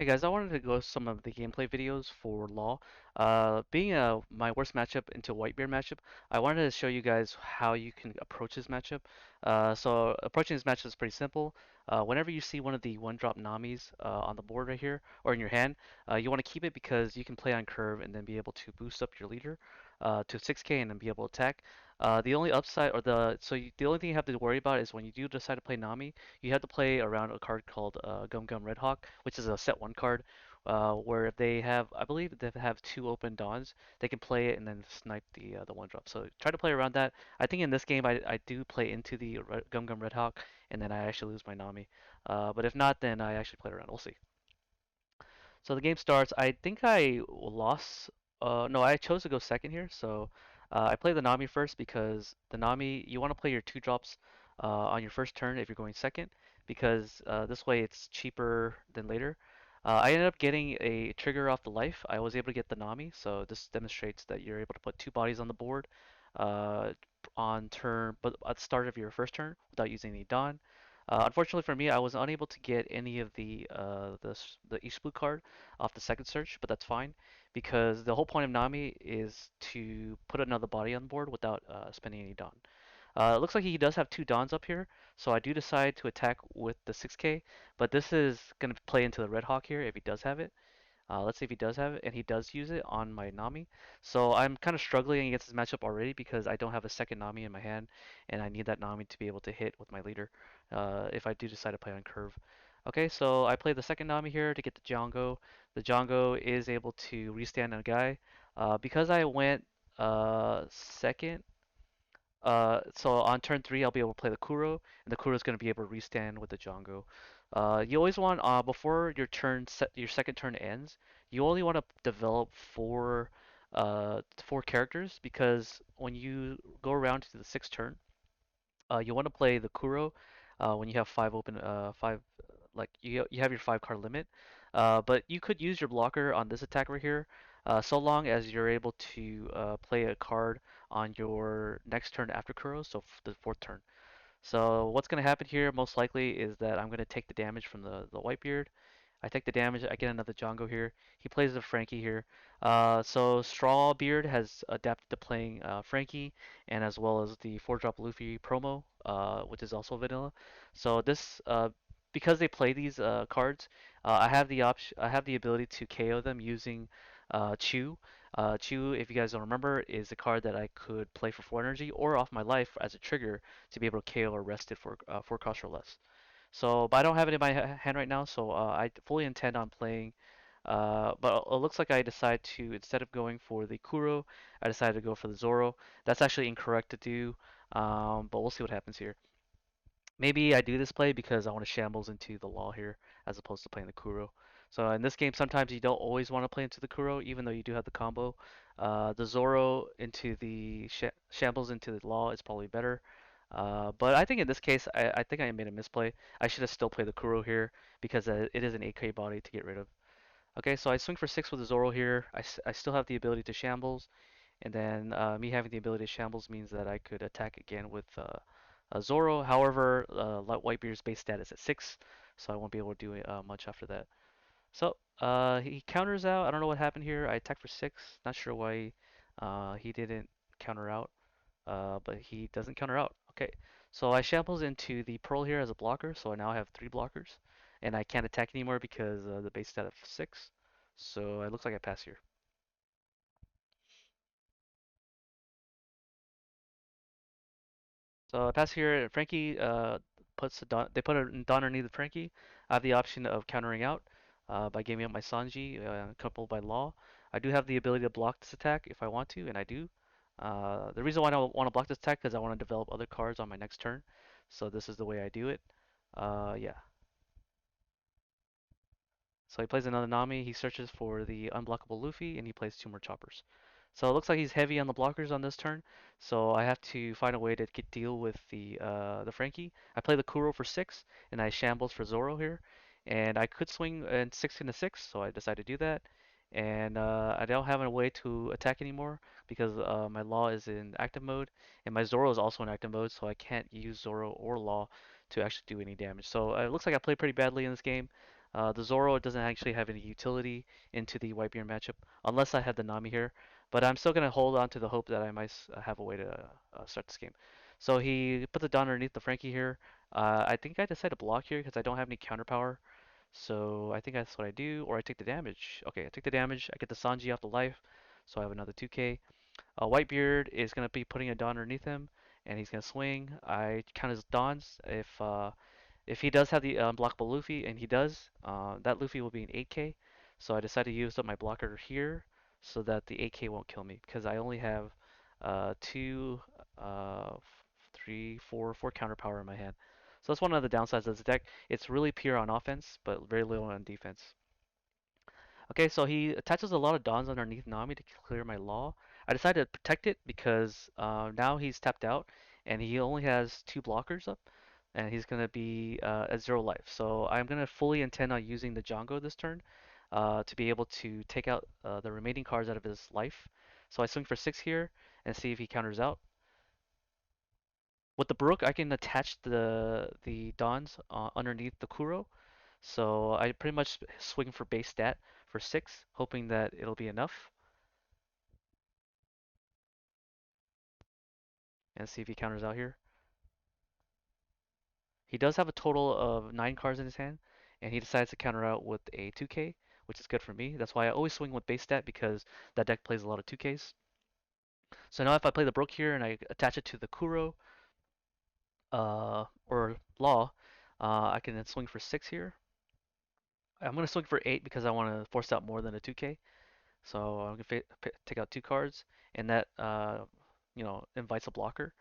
Hey guys, I wanted to go some of the gameplay videos for Law. Being my worst matchup into Whitebeard matchup, I wanted to show you guys how you can approach this matchup. So approaching this matchup is pretty simple. Whenever you see one of the one-drop Namis on the board right here or in your hand, you want to keep it because you can play on curve and then be able to boost up your leader to 6k and then be able to attack. The only upside or the only thing you have to worry about is when you do decide to play Nami, you have to play around a card called Gum Gum Red Hawk, which is a set one card, where if they have, I believe, if they have two open dawns, they can play it and then snipe the one drop. So try to play around that. I think in this game I do play into the Gum Gum Red Hawk, and then I actually lose my Nami. But if not, then I actually play around. We'll see. So the game starts. I think I lost. No, I chose to go second here. So I play the Nami first because the Nami, you want to play your two drops on your first turn if you're going second, because this way it's cheaper than later. I ended up getting a trigger off the life. I was able to get the Nami, so this demonstrates that you're able to put two bodies on the board uh, on turn, but at the start of your first turn without using any Dawn. Unfortunately for me, I was unable to get any of the East Blue card off the second search, but that's fine because the whole point of Nami is to put another body on board without spending any Dawn. It looks like he does have two Dawns up here, so I do decide to attack with the 6k, but this is going to play into the Red Hawk here if he does have it. Let's see if he does have it, and he does use it on my Nami. So I'm kind of struggling against this matchup already because I don't have a second Nami in my hand, and I need that Nami to be able to hit with my leader if I do decide to play on curve. Okay, so I play the second Nami here to get the Django. The Django is able to restand a guy. Because I went second, so on turn three, I'll be able to play the Kuro, and the Kuro is going to be able to restand with the Django. You always want before your second turn ends, you only want to develop four characters because when you go around to the sixth turn, you want to play the Kuro when you have five, like you have your five card limit. But you could use your blocker on this attack right here, so long as you're able to play a card on your next turn after Kuro, so the fourth turn. So what's going to happen here most likely is that I'm going to take the damage from the Whitebeard. I take the damage. I get another Django here. He plays the Frankie here. So Strawbeard has adapted to playing Frankie, and as well as the 4-drop Luffy promo, which is also vanilla. So because they play these cards, I have the option. I have the ability to KO them using Chew. Chew, if you guys don't remember, is a card that I could play for 4 energy or off my life as a trigger to be able to KO or rest it for 4 cost or less. So, but I don't have it in my hand right now, so I fully intend on playing. But it looks like I decide to, instead of going for the Kuro, I decided to go for the Zoro. That's actually incorrect to do, but we'll see what happens here. Maybe I do this play because I want to shambles into the Law here as opposed to playing the Kuro. So in this game, sometimes you don't always want to play into the Kuro, even though you do have the combo. The Zoro into the shambles into the Law is probably better. But I think in this case, I think I made a misplay. I should have still played the Kuro here because it is an 8k body to get rid of. Okay, so I swing for 6 with the Zoro here. I still have the ability to shambles. And then me having the ability to shambles means that I could attack again with Zoro. However, Whitebeard's base stat is at 6, so I won't be able to do much after that. So he counters out. I don't know what happened here. I attacked for 6. Not sure why he didn't counter out, but he doesn't counter out. Okay, so I shambles into the Pearl here as a blocker, so I now have 3 blockers. And I can't attack anymore because the base stat of 6. So it looks like I pass here. So pass here, Frankie puts a Don, they put a Don underneath the Frankie. I have the option of countering out by giving up my Sanji, coupled by Law. I do have the ability to block this attack if I want to, and I do. The reason why I don't want to block this attack is I want to develop other cards on my next turn. So this is the way I do it. Yeah. So he plays another Nami. He searches for the unblockable Luffy, and he plays 2 more choppers. So it looks like he's heavy on the blockers on this turn. So I have to find a way to deal with the Frankie. I play the Kuro for 6, and I shambles for Zoro here. And I could swing in 6 into 6, so I decided to do that. And I don't have a way to attack anymore because my Law is in active mode, and my Zoro is also in active mode, so I can't use Zoro or Law to actually do any damage. So it looks like I played pretty badly in this game. The Zoro doesn't actually have any utility into the Whitebeard matchup unless I had the Nami here, but I'm still gonna hold on to the hope that I might have a way to start this game. So he put the Dawn underneath the Frankie here. I think I decided to block here because I don't have any counter power. So I think that's what I do, or I take the damage. Okay, I take the damage. I get the Sanji off the life, so I have another 2k. Whitebeard is gonna be putting a Dawn underneath him, and he's gonna swing. I count his Dawns. If he does have the unblockable Luffy, and he does, that Luffy will be an 8k. So I decided to use up my blocker here so that the 8k won't kill me because I only have two, three, four counter power in my hand. So that's one of the downsides of this deck. It's really pure on offense, but very little on defense. Okay, so he attaches a lot of Dawns underneath Nami to clear my Law. I decided to protect it because now he's tapped out and he only has two blockers up and he's going to be at 0 life. So I'm going to fully intend on using the Django this turn to be able to take out the remaining cards out of his life. So I swing for 6 here and see if he counters out. With the Brook, I can attach the Dawns underneath the Kuro. So I pretty much swing for base stat for 6, hoping that it'll be enough. And see if he counters out here. He does have a total of 9 cards in his hand, and he decides to counter out with a 2k, which is good for me. That's why I always swing with base stat because that deck plays a lot of 2ks. So now if I play the Brook here and I attach it to the Kuro or Law, I can then swing for 6 here. I'm going to swing for 8 because I want to force out more than a 2k. So I'm going to take out 2 cards, and that invites a blocker.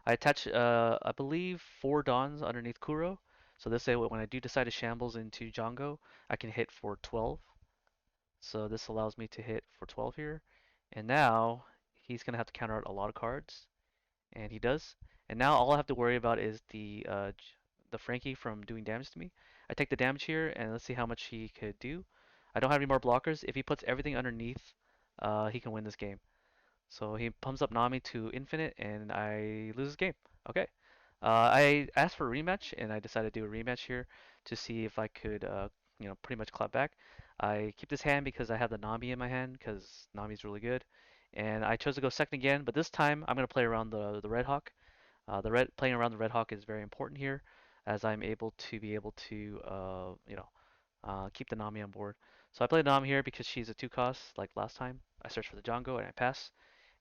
I attach, I believe, 4 Dawns underneath Kuro. So this way, when I do decide to shambles into Django, I can hit for 12. So this allows me to hit for 12 here. And now he's going to have to counter out a lot of cards. And he does. And now all I have to worry about is the Frankie from doing damage to me. I take the damage here, and let's see how much he could do. I don't have any more blockers. If he puts everything underneath, he can win this game. So he pumps up Nami to infinite, and I lose this game. Okay. I asked for a rematch, and I decided to do a rematch here to see if I could, pretty much clap back. I keep this hand because I have the Nami in my hand, because Nami's really good. And I chose to go second again, but this time I'm going to play around the Red Hawk. Playing around the Red Hawk is very important here, as I'm able to keep the Nami on board. So I played Nami here because she's a 2 cost, like last time. I searched for the Django and I pass.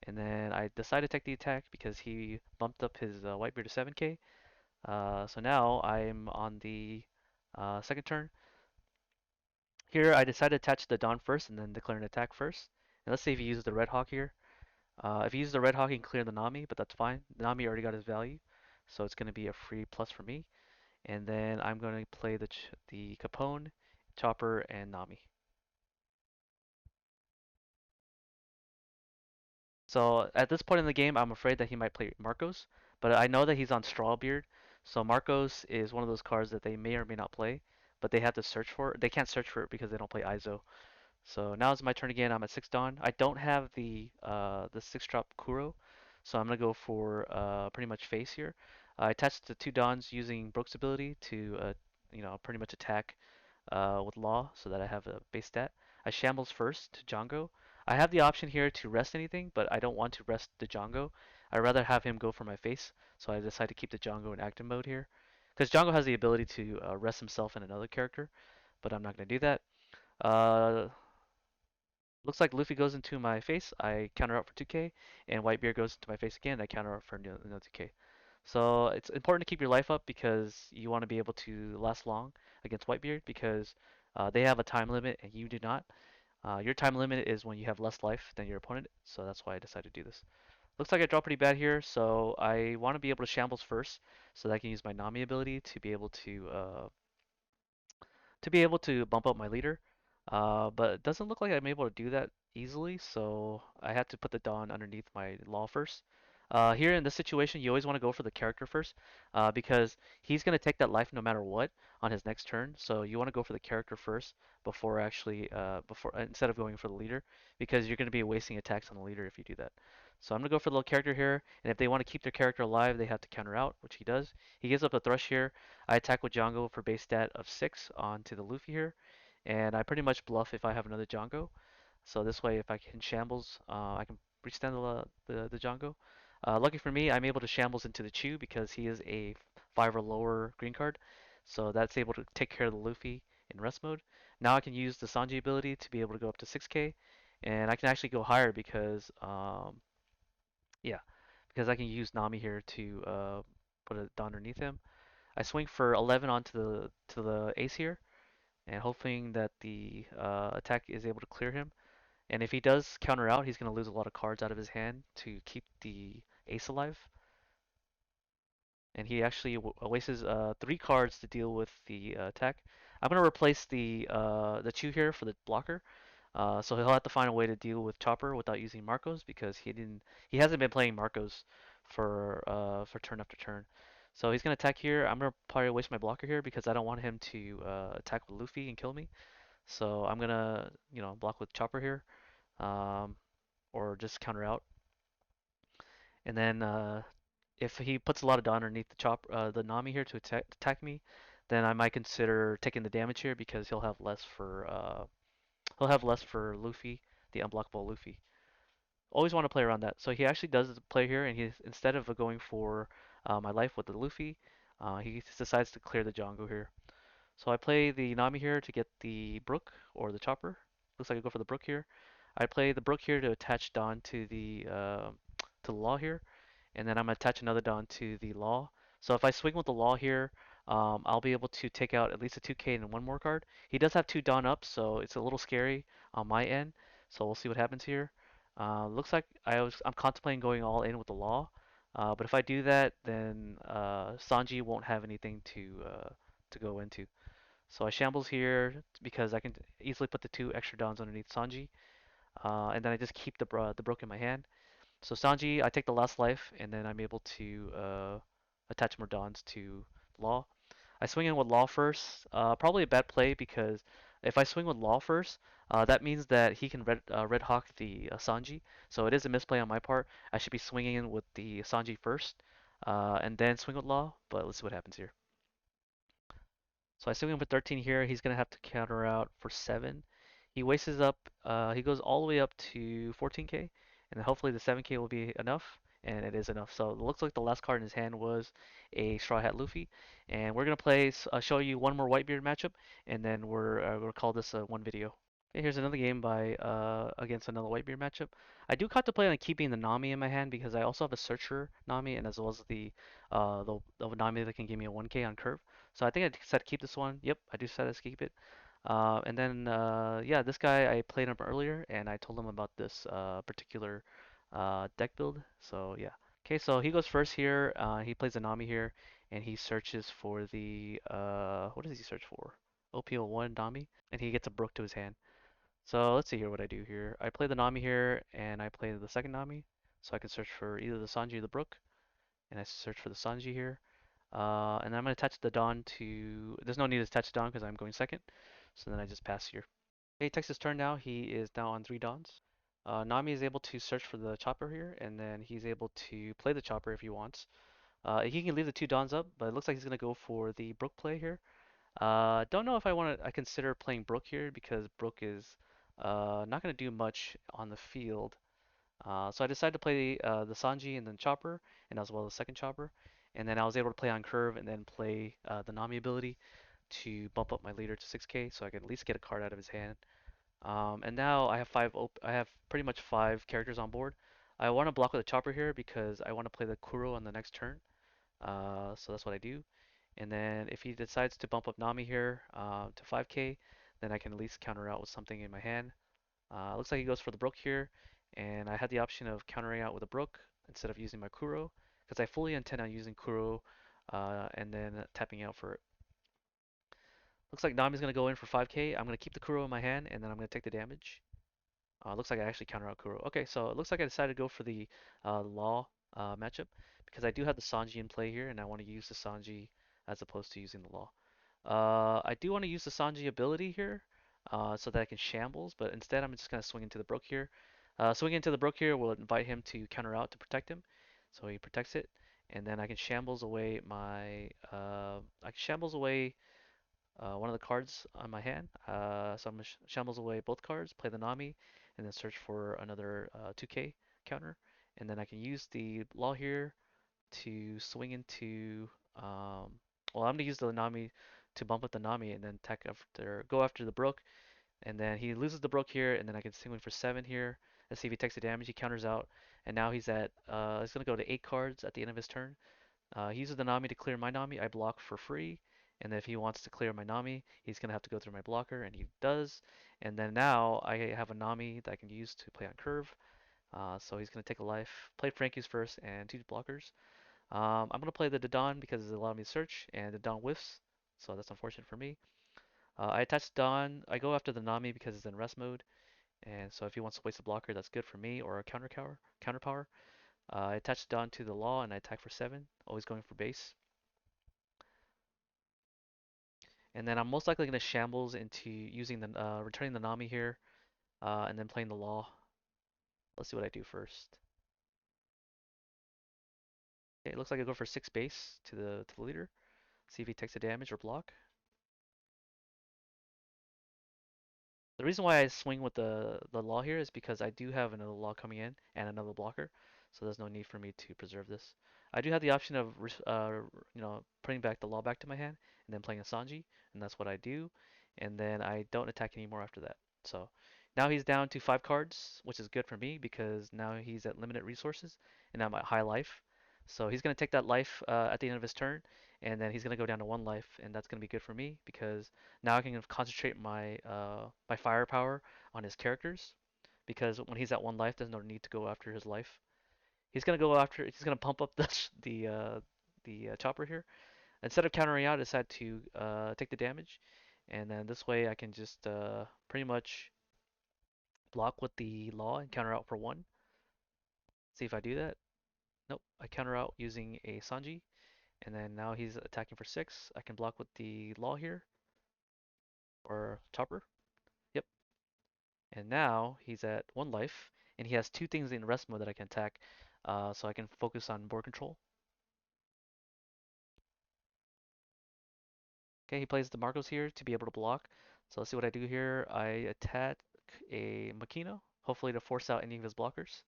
And then I decided to take the attack because he bumped up his Whitebeard to 7k. So now I'm on the second turn. Here I decided to attach the Dawn first and then declare an attack first. And let's see if he uses the Red Hawk here. If he uses the Red Hawk, he can clear the Nami, but that's fine. The Nami already got his value, so it's going to be a free plus for me. And then I'm going to play the Capone, Chopper, and Nami. So at this point in the game, I'm afraid that he might play Marcos, but I know that he's on Strawbeard. So Marcos is one of those cards that they may or may not play, but they have to search for it. They can't search for it because they don't play ISO. So now it's my turn again. I'm at 6 Dawn. I don't have the 6 drop Kuro, so I'm gonna go for pretty much face here. I attached the 2 Dawns using Brook's ability to pretty much attack with Law so that I have a base stat. I shambles first to Django. I have the option here to rest anything, but I don't want to rest the Django. I'd rather have him go for my face, so I decide to keep the Django in active mode here. Because Django has the ability to rest himself in another character, but I'm not going to do that. Uh, Looks like Luffy goes into my face. I counter out for 2k, and Whitebeard goes into my face again. I counter out for another 2k. So it's important to keep your life up because you want to be able to last long against Whitebeard because they have a time limit and you do not. Your time limit is when you have less life than your opponent, so that's why I decided to do this. Looks like I draw pretty bad here, so I want to be able to shambles first so that I can use my Nami ability to be able to bump up my leader. But it doesn't look like I'm able to do that easily, so I had to put the Dawn underneath my Law first. Here in this situation, you always want to go for the character first, because he's going to take that life no matter what on his next turn. So you want to go for the character first before actually, before instead of going for the leader, because you're going to be wasting attacks on the leader if you do that. So I'm gonna go for the little character here, and if they want to keep their character alive, they have to counter out, which he does. He gives up a thrush here. I attack with Django for base stat of 6 onto the Luffy here, and I pretty much bluff if I have another Django. So this way, if I can shambles, I can restand the Django. Lucky for me, I'm able to shambles into the Chew because he is a 5 or lower green card. So that's able to take care of the Luffy in rest mode. Now I can use the Sanji ability to be able to go up to 6k, and I can actually go higher because yeah, because I can use Nami here to put it underneath him. I swing for 11 onto the ace here, and hoping that the attack is able to clear him. And if he does counter out, he's going to lose a lot of cards out of his hand to keep the ace alive. And he actually wastes 3 cards to deal with the attack. I'm going to replace the Chew here for the blocker. So he'll have to find a way to deal with Chopper without using Marcos because he hasn't been playing Marcos for turn after turn. So he's gonna attack here. I'm gonna probably waste my blocker here because I don't want him to attack with Luffy and kill me. So I'm gonna block with Chopper here, um, or just counter out. And then if he puts a lot of Dawn underneath the Nami here to attack me, then I might consider taking the damage here because he'll have less for Luffy, the unblockable Luffy. Always want to play around that. So he actually does play here, and he instead of going for my life with the Luffy, he decides to clear the Django here. So I play the Nami here to get the Brook or the Chopper. Looks like I go for the Brook here. I play the Brook here to attach Dawn to the Law here, and then I'm gonna attach another Dawn to the Law. So if I swing with the Law here, I'll be able to take out at least a 2k and one more card. He does have 2 Dawn up, so it's a little scary on my end. So we'll see what happens here. Looks like I'm contemplating going all in with the Law, but if I do that, then Sanji won't have anything to go into. So I shambles here because I can easily put the 2 extra Dons underneath Sanji, and then I just keep the Brook in my hand. So Sanji, I take the last life, and then I'm able to attach more Dons to Law. I swing in with Law first. Probably a bad play because if I swing with Law first, that means that he can Red Hawk the Sanji. So it is a misplay on my part. I should be swinging in with the Sanji first, and then swing with Law. But let's see what happens here. So I swing him for 13 here. He's gonna have to counter out for 7. He wastes up. He goes all the way up to 14k, and then hopefully the 7k will be enough, and it is enough. So it looks like the last card in his hand was a Straw Hat Luffy, and we're gonna show you one more Whitebeard matchup, and then we're gonna call this one video. Okay, here's another game by against another Whitebeard matchup. I do contemplate on keeping the Nami in my hand because I also have a Searcher Nami and as well as the Nami that can give me a 1k on curve. So I think I decided to keep this one. Yep, I do decide to keep it. And then yeah, this guy I played him earlier and I told him about this particular deck build. So yeah. Okay, so he goes first here. He plays a Nami here and he searches for the what does he search for? OPO1 Nami, and he gets a Brook to his hand. So let's see here what I do here. I play the Nami here, and I play the second Nami. So I can search for either the Sanji or the Brook, and I search for the Sanji here. And then I'm going to attach the Dawn to... There's no need to attach the Dawn because I'm going second. So then I just pass here. Okay, takes his turn now. He is now on 3 Dawns. Nami is able to search for the Chopper here, and then he's able to play the Chopper if he wants. He can leave the 2 Dawns up, but it looks like he's going to go for the Brook play here. Don't know if I consider playing Brook here because Brook is not going to do much on the field. So I decided to play the Sanji and then Chopper, and as well as the second Chopper. And then I was able to play on curve and then play the Nami ability to bump up my leader to 6k so I can at least get a card out of his hand. And now I have pretty much 5 characters on board. I want to block with a Chopper here because I want to play the Kuro on the next turn. So that's what I do. And then if he decides to bump up Nami here to 5k, then I can at least counter out with something in my hand. Looks like he goes for the Brook here, and I had the option of countering out with a Brook instead of using my Kuro, because I fully intend on using Kuro and then tapping out for it. Looks like Nami's going to go in for 5k. I'm going to keep the Kuro in my hand, and then I'm going to take the damage. Looks like I actually counter out Kuro. Okay, so it looks like I decided to go for the Law matchup, because I do have the Sanji in play here, and I want to use the Sanji as opposed to using the Law. I do want to use the Sanji ability here so that I can shambles, but instead I'm just going to swing into the Brook here. Swinging into the brook here will invite him to counter out to protect him. So he protects it. And then I can shambles away I can shambles away one of the cards on my hand. So I'm gonna shambles away both cards, play the Nami, and then search for another 2K counter. And then I can use the law here to swing into. Well, I'm gonna use the Nami to bump up the Nami and then go after the Brook. And then he loses the Brook here, and then I can swing for 7 here. Let's see if he takes the damage. He counters out, and now he's gonna go to 8 cards at the end of his turn. He uses the Nami to clear my Nami. I block for free. And then if he wants to clear my Nami, he's going to have to go through my blocker, and he does. And then now I have a Nami that I can use to play on curve. So he's going to take a life, play Frankie's first, and 2 blockers. I'm going to play the Dodon because it allowed me to search, and the Dodon whiffs. So that's unfortunate for me. I attach Don. I go after the Nami because it's in rest mode. And so if he wants to waste a blocker, that's good for me, or a counter power. I attach Don to the Law, and I attack for 7, always going for base. And then I'm most likely going to shambles into using returning the Nami here, and then playing the Law. Let's see what I do first. Okay, it looks like I go for 6 base to the leader. See if he takes a damage or block. The reason why I swing with the Law here is because I do have another Law coming in and another blocker, so there's no need for me to preserve this. I do have the option of putting back the Law back to my hand and then playing a Sanji, and that's what I do. And then I don't attack anymore after that. So now he's down to 5 cards, which is good for me because now he's at limited resources and I'm at high life. So he's going to take that life at the end of his turn, and then he's going to go down to 1 life, and that's going to be good for me because now I can concentrate my firepower on his characters because when he's at 1 life, there's no need to go after his life. He's gonna pump up the chopper here. Instead of countering out, I decide to take the damage, and then this way I can just pretty much block with the Law and counter out for 1. See if I do that. Nope, I counter out using a Sanji, and then now he's attacking for 6. I can block with the Law here, or chopper. Yep. And now he's at 1 life, and he has 2 things in rest mode that I can attack, so I can focus on board control. Okay, he plays the Marcos here to be able to block. So let's see what I do here. I attack a Makino, hopefully to force out any of his blockers.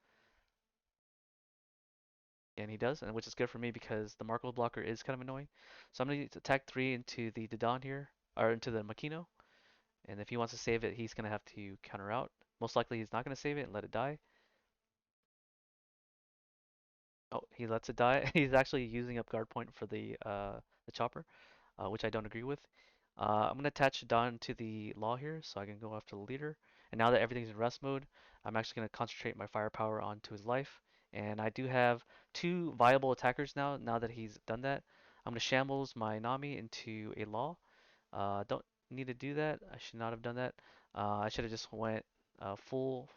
And he does, and which is good for me because the Marco blocker is kind of annoying. So I'm going to attack 3 into the Dodon here, or into the Makino. And if he wants to save it, he's going to have to counter out. Most likely he's not going to save it and let it die. Oh, he lets it die. He's actually using up guard point for the chopper, which I don't agree with. I'm going to attach Don to the Law here so I can go after the leader. And now that everything's in rest mode, I'm actually going to concentrate my firepower onto his life. And I do have 2 viable attackers now that he's done that. I'm going to shambles my Nami into a Law. Don't need to do that. I should not have done that. I should have just went full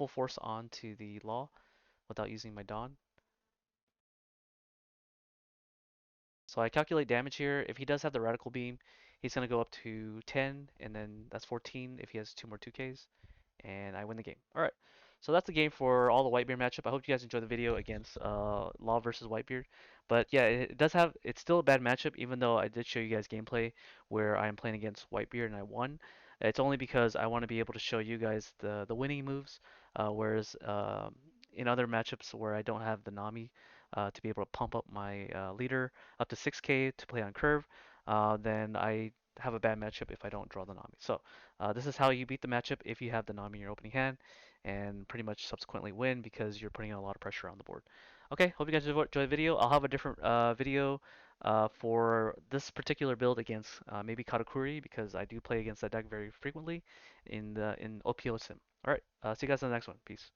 force onto the Law without using my Dawn. So I calculate damage here. If he does have the radical beam, he's going to go up to 10, and then that's 14 if he has 2 more 2Ks, and I win the game. All right. So that's the game for all the Whitebeard matchup. I hope you guys enjoyed the video against Law versus Whitebeard. But yeah, it's still a bad matchup, even though I did show you guys gameplay where I am playing against Whitebeard and I won. It's only because I want to be able to show you guys the winning moves, whereas in other matchups where I don't have the Nami to be able to pump up my leader up to 6K to play on curve, then I have a bad matchup if I don't draw the Nami. So this is how you beat the matchup if you have the Nami in your opening hand, and pretty much subsequently win because you're putting a lot of pressure on the board. Okay, hope you guys enjoyed the video. I'll have a different video for this particular build against maybe Katakuri because I do play against that deck very frequently in OPL Sim. All right, see you guys in the next one. Peace.